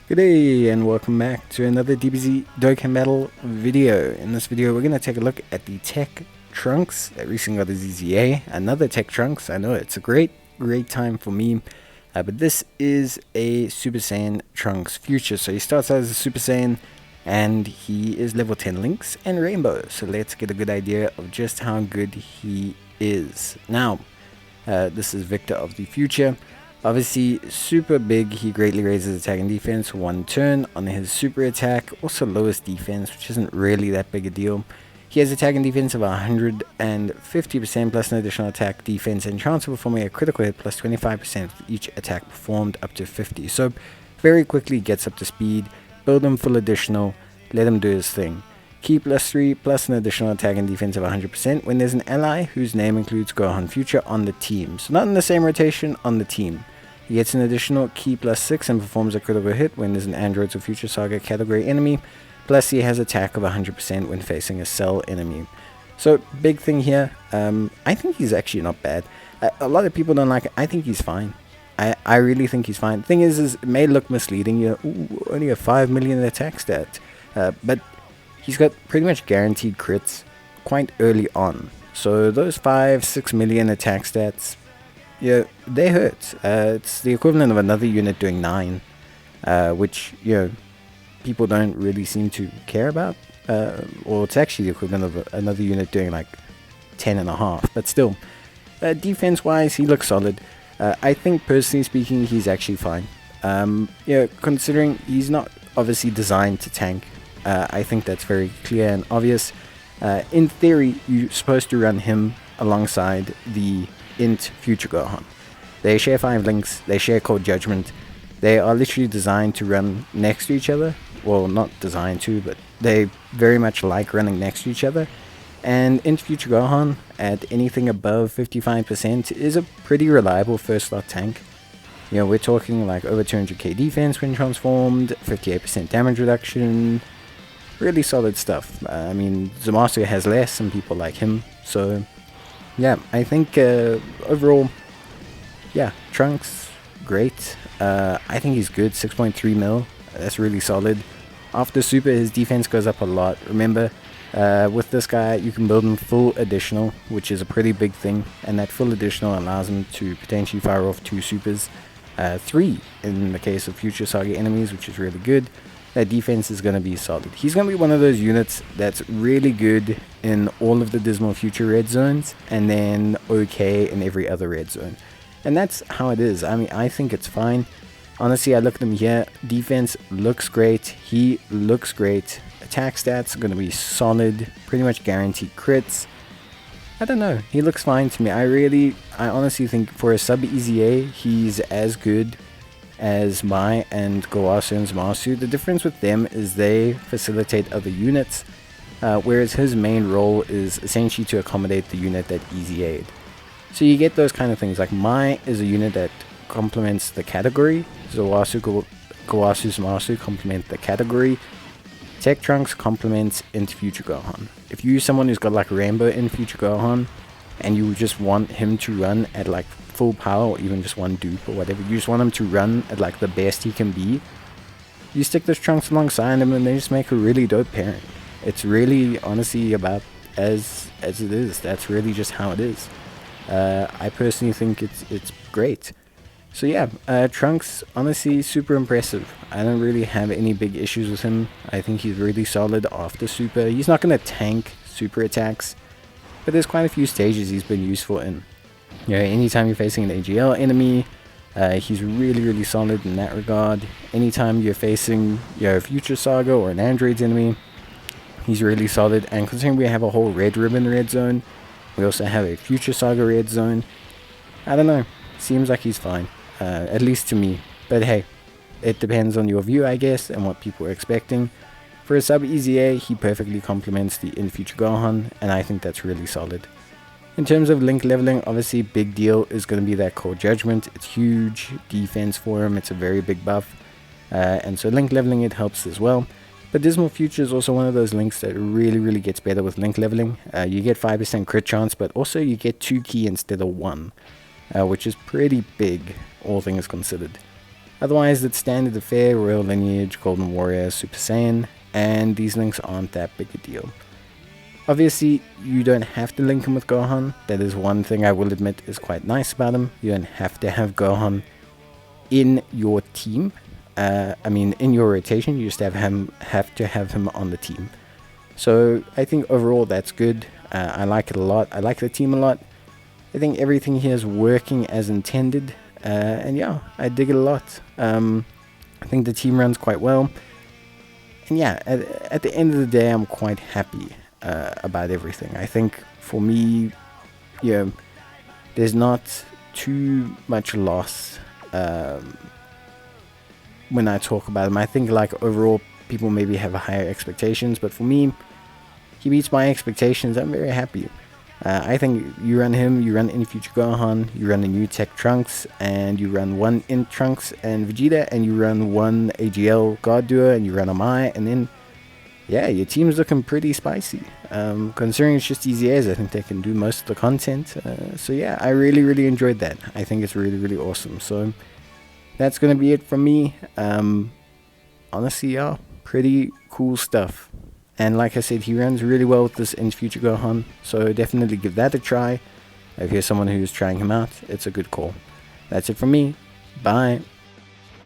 Good day and welcome back to another DBZ Dokkan battle video. In this video we're going to take a look at the TEQ Trunks that recently got the ZZA. Another TEQ Trunks. I know it's a great time for me. But this is a Super Saiyan Trunks future. So he starts out as a Super Saiyan and he is level 10 Links and Rainbow. So let's get a good idea of just how good he is. Now, this is Victor of the future. Obviously, super big, he greatly raises attack and defense 1 turn on his super attack, also lowest defense, which isn't really that big a deal. He has attack and defense of 150% plus an additional attack, defense, and chance of performing a critical hit plus 25% of each attack performed up to 50. So, very quickly gets up to speed, build him full additional, let him do his thing. Key +3 plus an additional attack and defense of 100% when there's an ally whose name includes Gohan Future on the team. So not in the same rotation, on the team. He gets an additional key +6 and performs a critical hit when there's an Androids or Future Saga category enemy. Plus he has attack of 100% when facing a Cell enemy. So big thing here, I think he's actually not bad. A lot of people don't like it. I think he's fine. I really think he's fine. Thing is it may look misleading. You know, only a 5 million attack stat. But he's got pretty much guaranteed crits quite early on. So those 5-6 million attack stats, yeah, they hurt. It's the equivalent of another unit doing 9, which, you know, people don't really seem to care about. Or it's actually the equivalent of another unit doing like 10.5. But still, defense-wise, he looks solid. I think, personally speaking, he's actually fine. Yeah, considering he's not obviously designed to tank. I think that's very clear and obvious. In theory, you're supposed to run him alongside the Int Future Gohan. They share 5 links, they share Cold Judgment. They are literally designed to run next to each other. Well, not designed to, but they very much like running next to each other. And Int Future Gohan at anything above 55% is a pretty reliable first slot tank. You know, we're talking like over 200k defense when transformed, 58% damage reduction. Really solid stuff. I mean, Zamasu has less and people like him. So, yeah, I think overall, yeah, Trunks, great. I think he's good, 6.3 mil. That's really solid. After Super, his defense goes up a lot. Remember, with this guy, you can build him full additional, which is a pretty big thing. And that full additional allows him to potentially fire off 2 supers. 3 in the case of Future Saga enemies, which is really good. That defense is going to be solid. He's going to be one of those units that's really good in all of the Dismal Future red zones and then okay in every other red zone. And that's how it is. I mean, I think it's fine. Honestly, I look at him here. Defense looks great. He looks great. Attack stats are going to be solid. Pretty much guaranteed crits. I don't know. He looks fine to me. I honestly think for a sub EZA, he's as good as Mai and Gowasu and Zamasu. The difference with them is they facilitate other units, whereas his main role is essentially to accommodate the unit that EZA'd. So you get those kind of things, like Mai is a unit that complements the category, Gowasu, Zamasu complement the category, TEQ Trunks complements Int Future Gohan. If you use someone who's got like Rainbow in Future Gohan, and you just want him to run at like full power or even just 1 dupe or whatever, you just want him to run at like the best he can be, you stick those Trunks alongside him and they just make a really dope pairing. It's really honestly about as it is. That's really just how it is. I personally think it's great. So yeah, Trunks, honestly super impressive. I don't really have any big issues with him. I think he's really solid after Super. He's not going to tank super attacks, but there's quite a few stages he's been useful in. You know, anytime you're facing an AGL enemy, he's really solid in that regard. Anytime you're facing your Future Saga or an Androids enemy, he's really solid. And considering we have a whole red ribbon red zone, we also have a Future Saga red zone, I don't know, seems like he's fine, at least to me. But hey, it depends on your view, I guess, and what people are expecting. For a sub EZA, he perfectly complements the In Future Gohan, and I think that's really solid. In terms of link leveling, obviously big deal is going to be that Cold Judgment. It's huge defense for him. It's a very big buff. And so link leveling, it helps as well. But Dismal Future is also one of those links that really gets better with link leveling. You get 5% crit chance, but also you get 2 key instead of 1. Which is pretty big, all things considered. Otherwise, it's standard affair, Royal Lineage, Golden Warrior, Super Saiyan, and these links aren't that big a deal. Obviously, you don't have to link him with Gohan. That is one thing I will admit is quite nice about him. You don't have to have Gohan in your team. In your rotation, you just have to have him on the team. So I think overall that's good. I like it a lot. I like the team a lot. I think everything here is working as intended. And yeah, I dig it a lot. I think the team runs quite well. And yeah, at the end of the day, I'm quite happy about everything. I think for me, there's not too much loss when I talk about him. I think like overall people maybe have higher expectations, but for me, he meets my expectations. I'm very happy. I think you run him, you run In Future Gohan, you run a new TEQ Trunks, and you run one in Trunks and Vegeta, and you run one AGL God Duo, and you run Amai, and then yeah, your team's looking pretty spicy. Considering it's just easy as, I think they can do most of the content. So yeah, I really enjoyed that. I think it's really awesome. So that's gonna be it from me. Honestly, yeah, pretty cool stuff. And like I said, he runs really well with this In Future Gohan, so definitely give that a try. If you're someone who's trying him out, it's a good call. That's it from me. Bye.